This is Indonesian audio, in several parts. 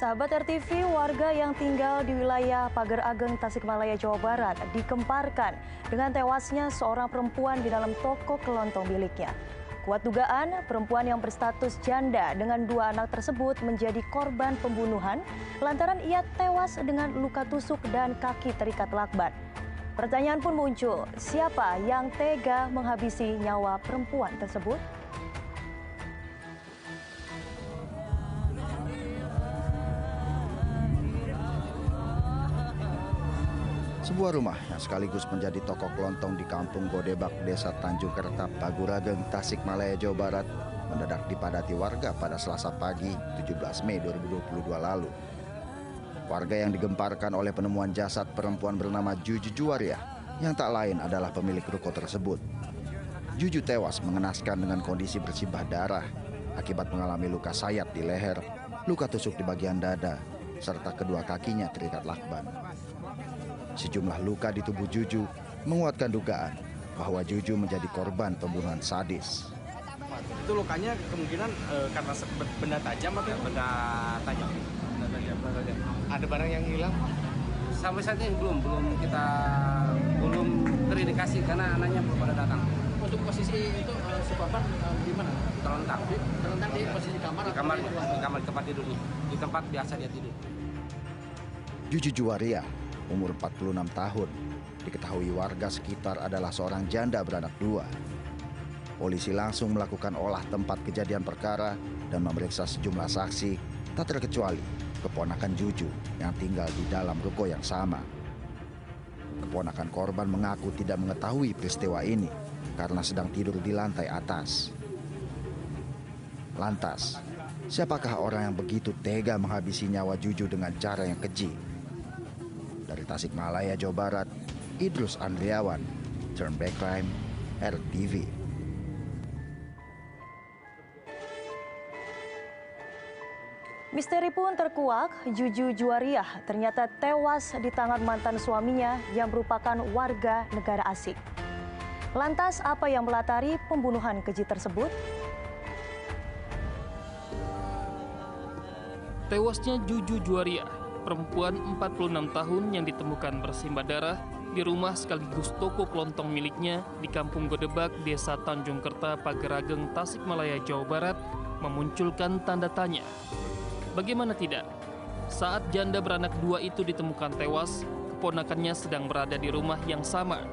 Sahabat RTV, warga yang tinggal di wilayah Pagar Ageng, Tasikmalaya, Jawa Barat digemparkan dengan tewasnya seorang perempuan di dalam toko kelontong miliknya. Kuat dugaan, perempuan yang berstatus janda dengan 2 anak tersebut menjadi korban pembunuhan lantaran ia tewas dengan luka tusuk dan kaki terikat lakban. Pertanyaan pun muncul, siapa yang tega menghabisi nyawa perempuan tersebut? Sebuah rumah yang sekaligus menjadi toko kelontong di Kampung Godebak, Desa Tanjung Kertap, Pagar Ageng, Tasikmalaya, Jawa Barat mendadak dipadati warga pada Selasa pagi 17 Mei 2022 lalu. Warga yang digemparkan oleh penemuan jasad perempuan bernama Juju Juwaria yang tak lain adalah pemilik ruko tersebut. Juju tewas mengenaskan dengan kondisi bersimbah darah akibat mengalami luka sayat di leher, luka tusuk di bagian dada, serta kedua kakinya terikat lakban. Sejumlah luka di tubuh Juju menguatkan dugaan bahwa Juju menjadi korban pembunuhan sadis. Itu lukanya kemungkinan karena benda tajam atau benda tajam? Benda tajam. Ada barang yang hilang? Sampai saat ini belum terindikasi karena anaknya belum pada datang. Untuk posisi itu si korban di mana? Terlentang Di posisi kamar. Di kamar tempat tidur, di tempat biasa dia tidur. Juju Juwaria, umur 46 tahun, diketahui warga sekitar adalah seorang janda beranak 2. Polisi langsung melakukan olah tempat kejadian perkara dan memeriksa sejumlah saksi, tak terkecuali keponakan Juju yang tinggal di dalam ruko yang sama. Keponakan korban mengaku tidak mengetahui peristiwa ini karena sedang tidur di lantai atas. Lantas, siapakah orang yang begitu tega menghabisi nyawa Juju dengan cara yang keji? Dari Tasikmalaya, Jawa Barat, Idrus Andriawan, Turn Back Crime, RTV. Misteri pun terkuak, Juju Juwaria ternyata tewas di tangan mantan suaminya yang merupakan warga negara asing. Lantas apa yang melatari pembunuhan keji tersebut? Tewasnya Juju Juwaria, perempuan 46 tahun yang ditemukan bersimbah darah di rumah sekaligus toko kelontong miliknya di Kampung Godebak, Desa Tanjung Kertap, Pagar Ageng, Tasikmalaya, Jawa Barat, memunculkan tanda tanya. Bagaimana tidak? Saat janda beranak 2 itu ditemukan tewas, keponakannya sedang berada di rumah yang sama.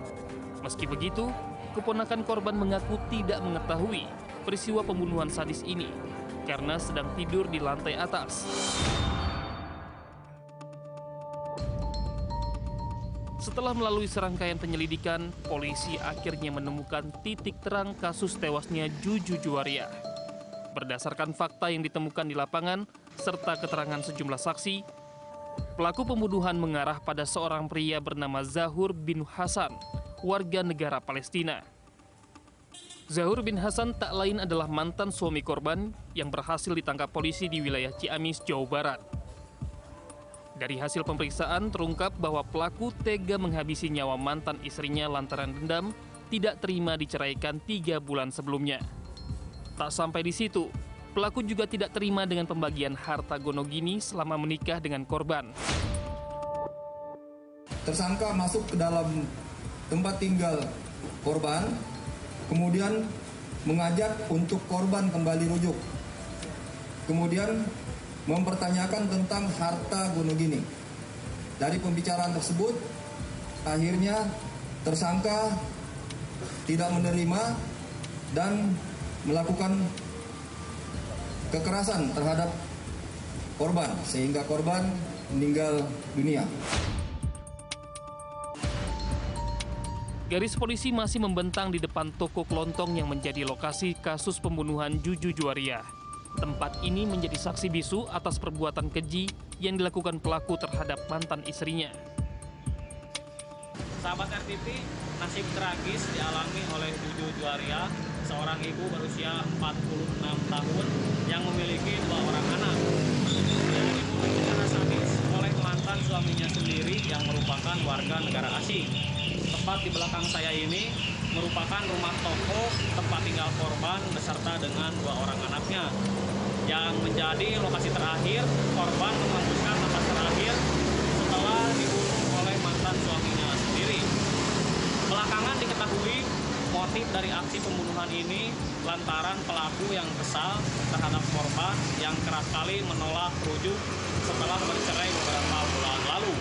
Meski begitu, keponakan korban mengaku tidak mengetahui peristiwa pembunuhan sadis ini karena sedang tidur di lantai atas. Setelah melalui serangkaian penyelidikan, polisi akhirnya menemukan titik terang kasus tewasnya Juju Juwaria. Berdasarkan fakta yang ditemukan di lapangan, serta keterangan sejumlah saksi, pelaku pembunuhan mengarah pada seorang pria bernama Zahur bin Hasan, warga negara Palestina. Zahur bin Hasan tak lain adalah mantan suami korban yang berhasil ditangkap polisi di wilayah Ciamis, Jawa Barat. Dari hasil pemeriksaan terungkap bahwa pelaku tega menghabisi nyawa mantan istrinya lantaran dendam tidak terima diceraikan 3 bulan sebelumnya. Tak sampai di situ, pelaku juga tidak terima dengan pembagian harta gonogini selama menikah dengan korban. Tersangka masuk ke dalam tempat tinggal korban, kemudian mengajak untuk korban kembali rujuk. Kemudian mempertanyakan tentang harta gonogini. Dari pembicaraan tersebut, akhirnya tersangka tidak menerima dan melakukan kekerasan terhadap korban sehingga korban meninggal dunia. Garis polisi masih membentang di depan toko kelontong yang menjadi lokasi kasus pembunuhan Juju Juwaria. Tempat ini menjadi saksi bisu atas perbuatan keji yang dilakukan pelaku terhadap mantan istrinya. Sahabat RTV, nasib tragis dialami oleh Juju Juwaria, seorang ibu berusia 46 tahun yang memiliki 2 orang anak. Yang dibunuh secara sadis oleh mantan suaminya sendiri yang merupakan warga negara asing. Tepat di belakang saya ini merupakan rumah toko tempat tinggal korban beserta dengan 2 orang anaknya. yang menjadi lokasi terakhir korban menghembuskan nafas terakhir setelah dibunuh oleh mantan suaminya sendiri. Belakangan diketahui motif dari aksi pembunuhan ini lantaran pelaku yang kesal terhadap korban yang kerap kali menolak rujuk setelah bercerai beberapa bulan lalu.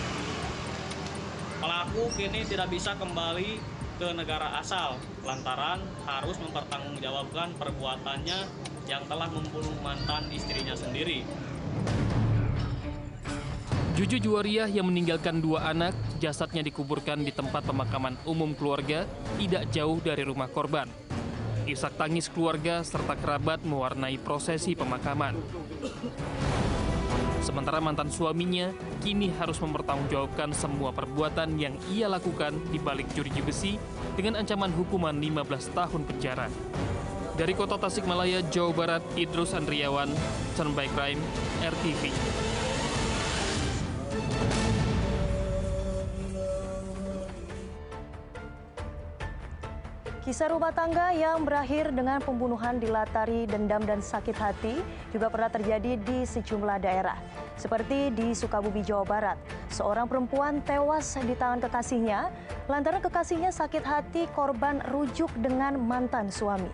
Pelaku kini tidak bisa kembali ke negara asal lantaran harus mempertanggungjawabkan perbuatannya yang telah membunuh mantan istrinya sendiri. Juju Juwariah yang meninggalkan 2 anak, jasadnya dikuburkan di tempat pemakaman umum keluarga tidak jauh dari rumah korban. Isak tangis keluarga serta kerabat mewarnai prosesi pemakaman. Sementara mantan suaminya kini harus mempertanggungjawabkan semua perbuatan yang ia lakukan di balik jeruji besi dengan ancaman hukuman 15 tahun penjara. Dari kota Tasikmalaya, Jawa Barat, Idrus Andriawan, Turn by Crime, RTV. Kisah rumah tangga yang berakhir dengan pembunuhan dilatari dendam dan sakit hati juga pernah terjadi di sejumlah daerah. Seperti di Sukabumi, Jawa Barat, seorang perempuan tewas di tangan kekasihnya lantaran kekasihnya sakit hati korban rujuk dengan mantan suami.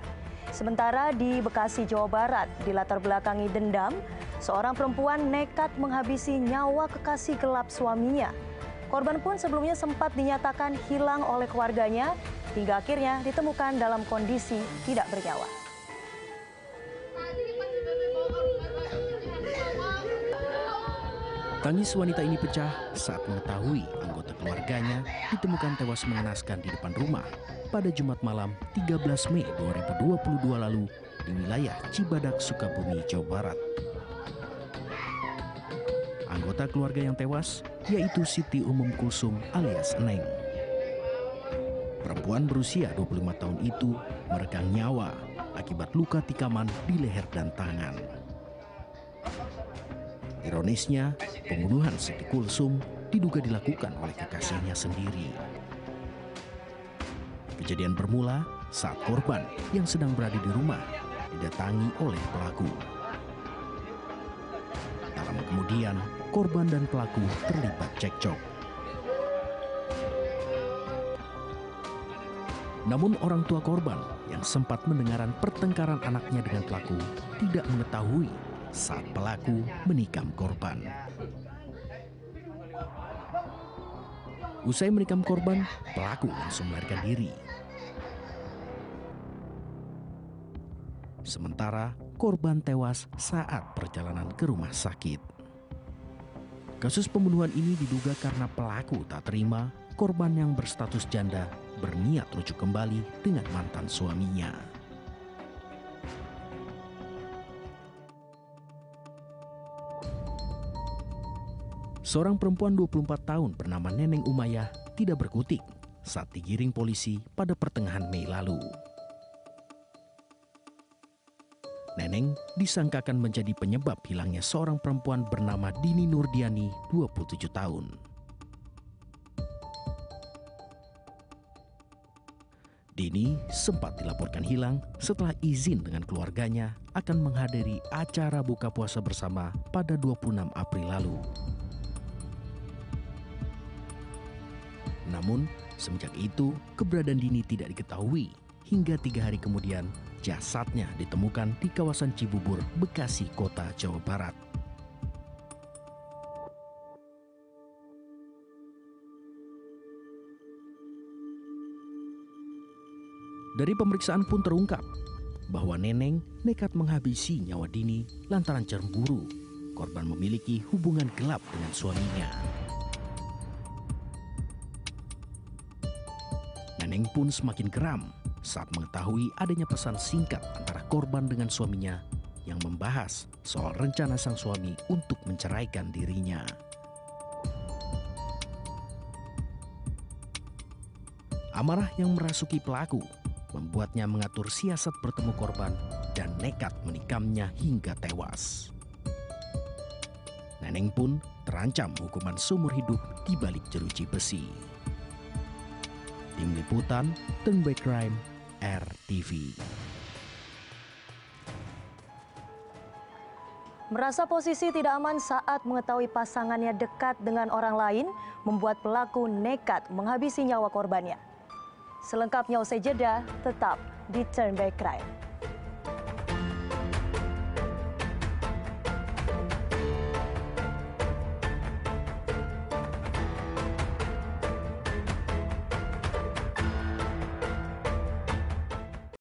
Sementara di Bekasi, Jawa Barat, dilatar belakangi dendam, seorang perempuan nekat menghabisi nyawa kekasih gelap suaminya. Korban pun sebelumnya sempat dinyatakan hilang oleh keluarganya hingga akhirnya ditemukan dalam kondisi tidak bernyawa. Tangis wanita ini pecah saat mengetahui anggota keluarganya ditemukan tewas mengenaskan di depan rumah pada Jumat malam 13 Mei 2022 lalu di wilayah Cibadak, Sukabumi, Jawa Barat. Anggota keluarga yang tewas yaitu Siti Umum Kulsum alias Neng. Perempuan berusia 25 tahun itu meregang nyawa akibat luka tikaman di leher dan tangan. Ironisnya, pembunuhan Siti Kulsum diduga dilakukan oleh kekasihnya sendiri. Kejadian bermula saat korban yang sedang berada di rumah didatangi oleh pelaku. Tak lama kemudian, korban dan pelaku terlibat cekcok. Namun orang tua korban yang sempat mendengarkan pertengkaran anaknya dengan pelaku tidak mengetahui saat pelaku menikam korban. Usai menikam korban, pelaku langsung melarikan diri. Sementara korban tewas saat perjalanan ke rumah sakit. Kasus pembunuhan ini diduga karena pelaku tak terima korban yang berstatus janda berniat rujuk kembali dengan mantan suaminya. Seorang perempuan 24 tahun bernama Neneng Umayyah tidak berkutik saat digiring polisi pada pertengahan Mei lalu. Neneng disangkakan menjadi penyebab hilangnya seorang perempuan bernama Dini Nurdiani, 27 tahun. Dini sempat dilaporkan hilang setelah izin dengan keluarganya akan menghadiri acara buka puasa bersama pada 26 April lalu. Namun, semenjak itu keberadaan Dini tidak diketahui hingga 3 hari kemudian jasadnya ditemukan di kawasan Cibubur, Bekasi, Kota Jawa Barat. Dari pemeriksaan pun terungkap bahwa Neneng nekat menghabisi nyawa Dini lantaran cemburu korban memiliki hubungan gelap dengan suaminya. Neneng pun semakin geram saat mengetahui adanya pesan singkat antara korban dengan suaminya yang membahas soal rencana sang suami untuk menceraikan dirinya. Amarah yang merasuki pelaku membuatnya mengatur siasat bertemu korban dan nekat menikamnya hingga tewas. Neneng pun terancam hukuman seumur hidup di balik jeruji besi. Tim Liputan, Turn by Crime, RTV. Merasa posisi tidak aman saat mengetahui pasangannya dekat dengan orang lain, membuat pelaku nekat menghabisi nyawa korbannya. Selengkapnya usai jeda, tetap di Turn Back Crime.